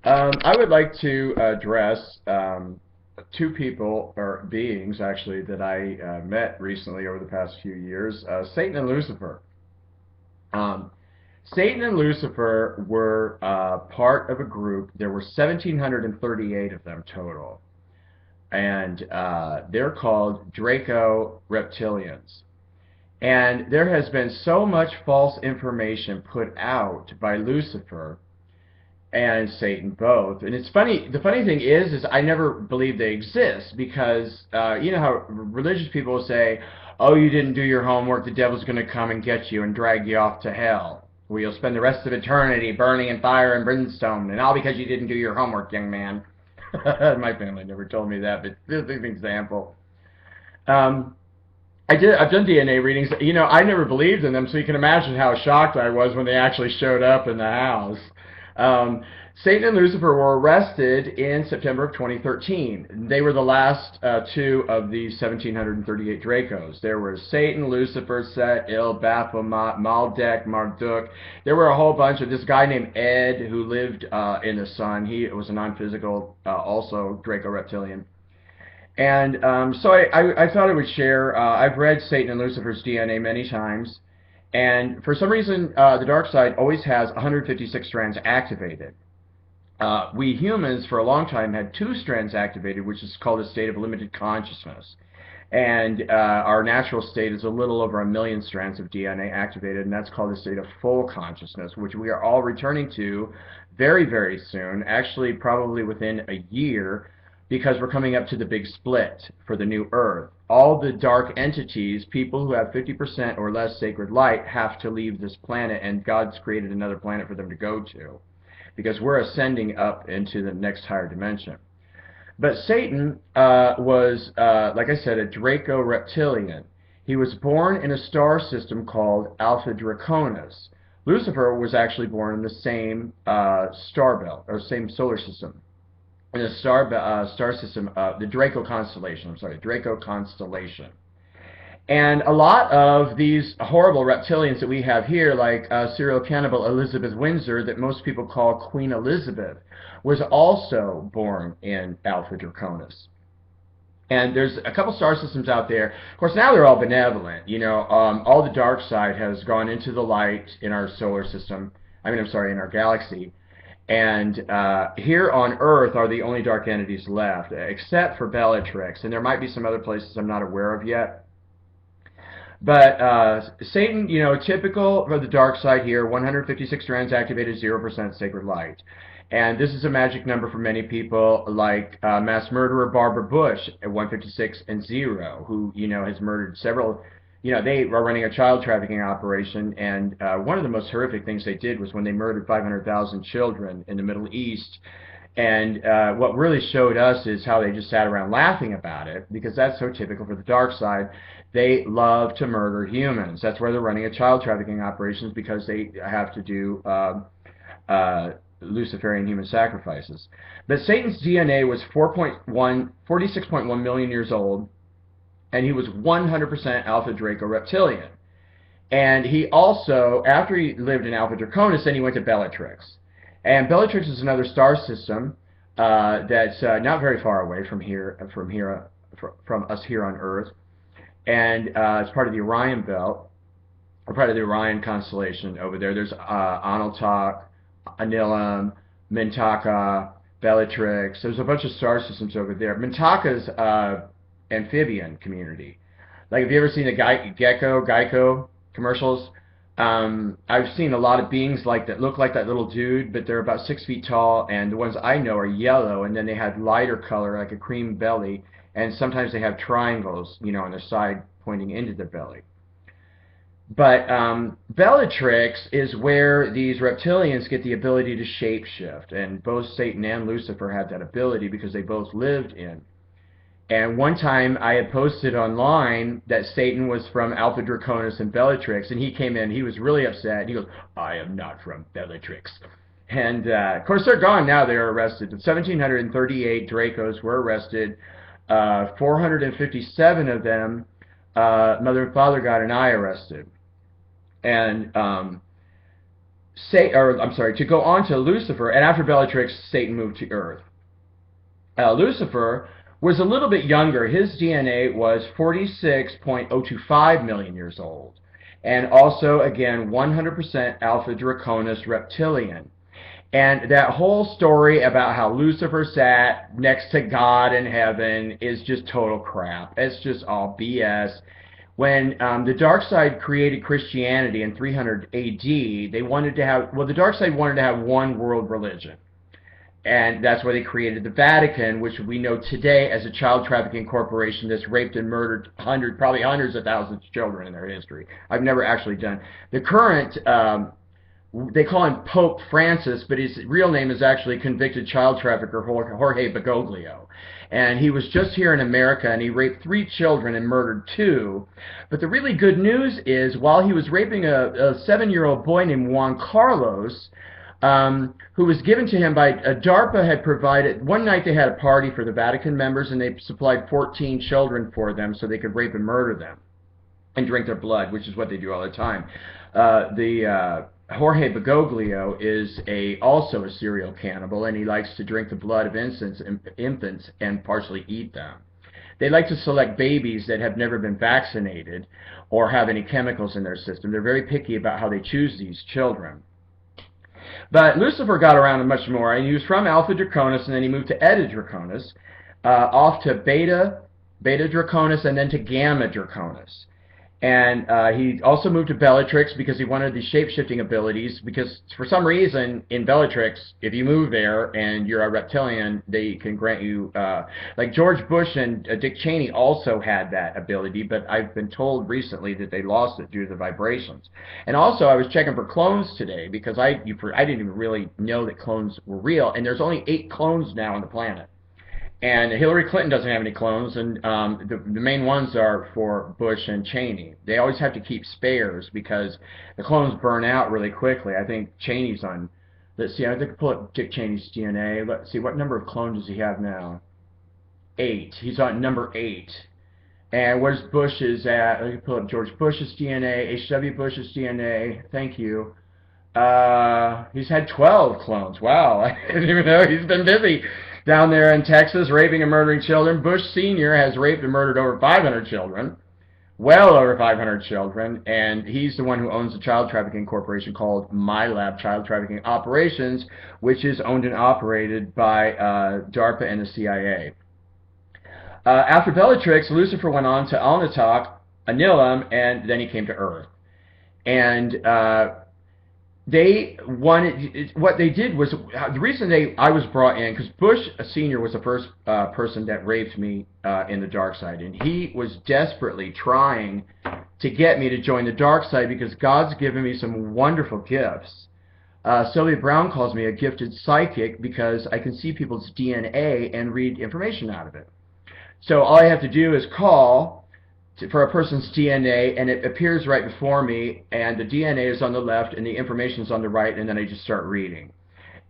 I would like to address two people, or beings actually, that I met recently over the past few years, Satan and Lucifer. Um, Satan and Lucifer were part of a group. There were 1,738 of them total, and they're called Draco Reptilians. And there has been so much false information put out by Lucifer and Satan both. And it's funny. The funny thing is I never believed they exist because you know how religious people will say, "Oh, you didn't do your homework. The devil's going to come and get you and drag you off to hell, where you'll spend the rest of eternity burning in fire and brimstone, and all because you didn't do your homework, young man." My family never told me that, but this is an example. Um, I've done DNA readings. You know, I never believed in them, so you can imagine how shocked I was when they actually showed up in the house. Um, Satan and Lucifer were arrested in September of 2013. They were the last two of the 1,738 Dracos. There were Satan, Lucifer, Set, Il, Baphomet, Maldek, Marduk. There were a whole bunch of this guy named Ed who lived in the sun. He was a non-physical, also Draco reptilian. And so I thought I would share. I've read Satan and Lucifer's DNA many times, and for some reason, the dark side always has 156 strands activated. We humans, for a long time, had two strands activated, which is called a state of limited consciousness. And our natural state is a little over 1 million strands of DNA activated, and that's called a state of full consciousness, which we are all returning to very, very soon, actually probably within a year, because we're coming up to the big split for the new Earth. All the dark entities, people who have 50% or less sacred light, have to leave this planet, and God's created another planet for them to go to, because we're ascending up into the next higher dimension. But Satan was, like I said, a Draco reptilian. He was born in a star system called Alpha Draconis. Lucifer was actually born in the same star belt, or same solar system, in the star system, the Draco constellation. I'm sorry, Draco constellation. And a lot of these horrible reptilians that we have here, like serial cannibal Elizabeth Windsor, that most people call Queen Elizabeth, was also born in Alpha Draconis. And there's a couple star systems out there. Of course, now they're all benevolent. You know, all the dark side has gone into the light in our solar system. I'm sorry, in our galaxy. And here on Earth are the only dark entities left, except for Bellatrix. And there might be some other places I'm not aware of yet. But Satan, you know, typical for the dark side here, 156 strands activated, 0% sacred light. And this is a magic number for many people, like mass murderer Barbara Bush at 156 and 0, who, you know, has murdered several. You know, they were running a child trafficking operation, and one of the most horrific things they did was when they murdered 500,000 children in the Middle East. And what really showed us is how they just sat around laughing about it, because that's so typical for the dark side. They love to murder humans. That's why they're running a child trafficking operations, because they have to do Luciferian human sacrifices. But Satan's DNA was 46.1 million years old, and he was 100% Alpha Draco reptilian. And he also, after he lived in Alpha Draconis, then he went to Bellatrix. And Bellatrix is another star system that's not very far away from us here on Earth, and it's part of the Orion belt, or part of the Orion constellation over there. There's Aniltok, Anilim, Mintaka, Bellatrix. There's a bunch of star systems over there. Mintaka's amphibian community. Like, have you ever seen the Geico commercials? I've seen a lot of beings like that, look like that little dude, but they're about 6 feet tall, and the ones I know are yellow, and then they have lighter color, like a cream belly, and sometimes they have triangles, you know, on their side pointing into their belly. But Bellatrix is where these reptilians get the ability to shapeshift, and both Satan and Lucifer had that ability because they both lived in. And one time I had posted online that Satan was from Alpha Draconis and Bellatrix, and he came in, he was really upset. He goes, "I am not from Bellatrix." And of course they're gone now, they're arrested. 1,738 Dracos were arrested. 457 of them, Mother and Father God and I arrested. And to go on to Lucifer, and after Bellatrix, Satan moved to Earth. Lucifer was a little bit younger. His DNA was 46.025 million years old. And also, again, 100% Alpha Draconis reptilian. And that whole story about how Lucifer sat next to God in heaven is just total crap. It's just all BS. When the dark side created Christianity in 300 AD, the dark side wanted to have one world religion. And that's why they created the Vatican, which we know today as a child trafficking corporation that's raped and murdered probably hundreds of thousands of children in their history. I've never actually done. The current, they call him Pope Francis, but his real name is actually convicted child trafficker Jorge Bergoglio. And he was just here in America, and he raped 3 children and murdered 2. But the really good news is, while he was raping a 7-year-old boy named Juan Carlos, who was given to him by DARPA had provided. One night they had a party for the Vatican members, and they supplied 14 children for them so they could rape and murder them and drink their blood, which is what they do all the time. Jorge Bergoglio is also a serial cannibal, and he likes to drink the blood of infants and partially eat them. They like to select babies that have never been vaccinated or have any chemicals in their system. They're very picky about how they choose these children. But Lucifer got around much more, and he was from Alpha Draconis, and then he moved to Eta Draconis, off to Beta Draconis, and then to Gamma Draconis. And he also moved to Bellatrix because he wanted these shape-shifting abilities, because for some reason in Bellatrix, if you move there and you're a reptilian, they can grant you, like George Bush and Dick Cheney also had that ability, but I've been told recently that they lost it due to the vibrations. And also I was checking for clones today, because I didn't even really know that clones were real, and there's only 8 clones now on the planet. And Hillary Clinton doesn't have any clones, and the main ones are for Bush and Cheney. They always have to keep spares because the clones burn out really quickly. I think Cheney's on, let's see, I think I pull up Dick Cheney's DNA. Let's see, what number of clones does he have now? 8. He's on number 8. And where's Bush's at? Let me pull up George Bush's DNA, H.W. Bush's DNA. Thank you. He's had 12 clones. Wow, I didn't even know. He's been busy down there in Texas, raping and murdering children. Bush Sr. has raped and murdered over 500 children, well over 500 children, and he's the one who owns a child trafficking corporation called My Lab Child Trafficking Operations, which is owned and operated by DARPA and the CIA. After Bellatrix, Lucifer went on to Alnitak, Anilum, and then he came to Earth. And what they did was, the reason I was brought in, because Bush Sr. was the first person that raped me in the dark side, and he was desperately trying to get me to join the dark side because God's given me some wonderful gifts. Sylvia Brown calls me a gifted psychic because I can see people's DNA and read information out of it. So all I have to do is call for a person's DNA, and it appears right before me, and the DNA is on the left and the information is on the right, and then I just start reading.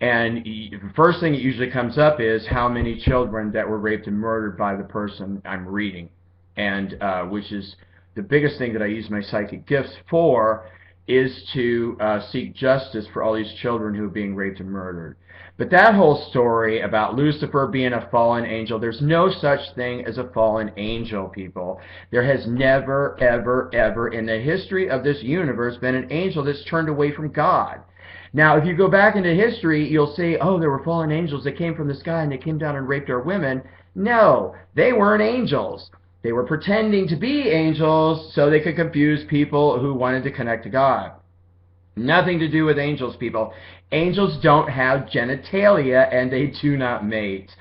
And the first thing that usually comes up is how many children that were raped and murdered by the person I'm reading, and which is the biggest thing that I use my psychic gifts for, is to seek justice for all these children who are being raped and murdered. But that whole story about Lucifer being a fallen angel, there's no such thing as a fallen angel, people. There has never, ever, ever in the history of this universe been an angel that's turned away from God. Now, if you go back into history, you'll say, oh, there were fallen angels that came from the sky and they came down and raped our women. No, they weren't angels. They were pretending to be angels so they could confuse people who wanted to connect to God. Nothing to do with angels, people. Angels don't have genitalia, and they do not mate.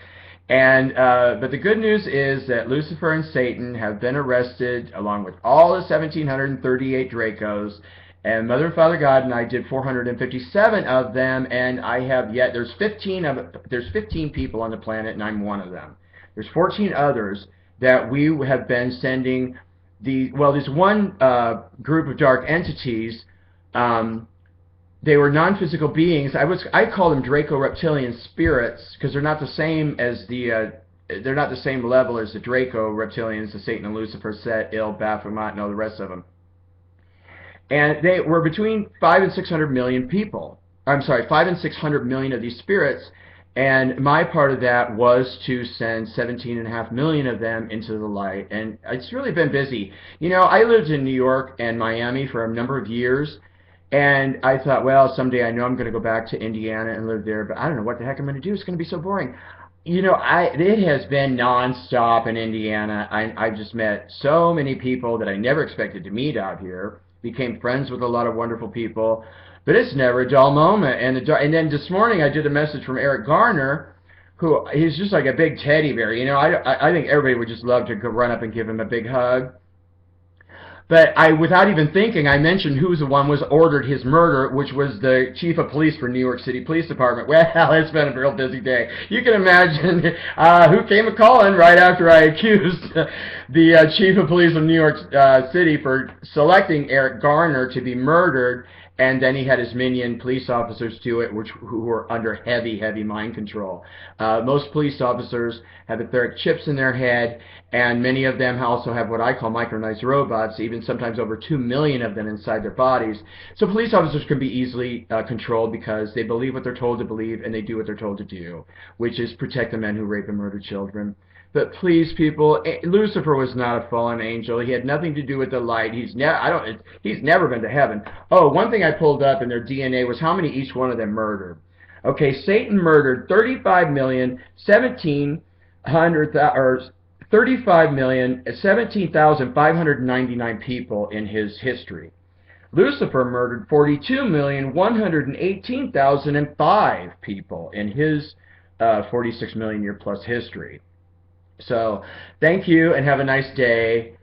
And but the good news is that Lucifer and Satan have been arrested, along with all the 1,738 Dracos. And Mother and Father God and I did 457 of them, and I have yet. There's 15 people on the planet, and I'm one of them. There's 14 others that we have been sending. There's one group of dark entities. They were non-physical beings. I call them Draco-reptilian spirits because they're not the same as they're not the same level as the Draco-reptilians, the Satan and Lucifer, Set, Il, Baphomet, and all the rest of them. And they were between 5 and 600 million people. I'm sorry, 5 and 600 million of these spirits. And my part of that was to send 17.5 million of them into the light. And it's really been busy. You know, I lived in New York and Miami for a number of years. And I thought, well, someday I know I'm going to go back to Indiana and live there, but I don't know what the heck I'm going to do. It's going to be so boring. You know, it has been nonstop in Indiana. I've just met so many people that I never expected to meet out here. Became friends with a lot of wonderful people, but it's never a dull moment. And then this morning I did a message from Eric Garner, who he's just like a big teddy bear. You know, I think everybody would just love to go run up and give him a big hug. But without even thinking, I mentioned who's the one was ordered his murder, which was the chief of police for New York City Police Department. Well, it's been a real busy day. You can imagine who came a calling right after I accused the chief of police of New York City for selecting Eric Garner to be murdered. And then he had his minion police officers do it, who were under heavy, heavy mind control. Most police officers have etheric chips in their head, and many of them also have what I call micronized robots, even sometimes over 2 million of them inside their bodies. So police officers can be easily controlled because they believe what they're told to believe, and they do what they're told to do, which is protect the men who rape and murder children. But please, people, Lucifer was not a fallen angel. He had nothing to do with the light. He's never been to heaven. Oh, one thing I pulled up in their DNA was how many each one of them murdered. Okay, Satan murdered 35,17,599 people in his history. Lucifer murdered 42,118,005 people in his 46 million year plus history. So, thank you and have a nice day.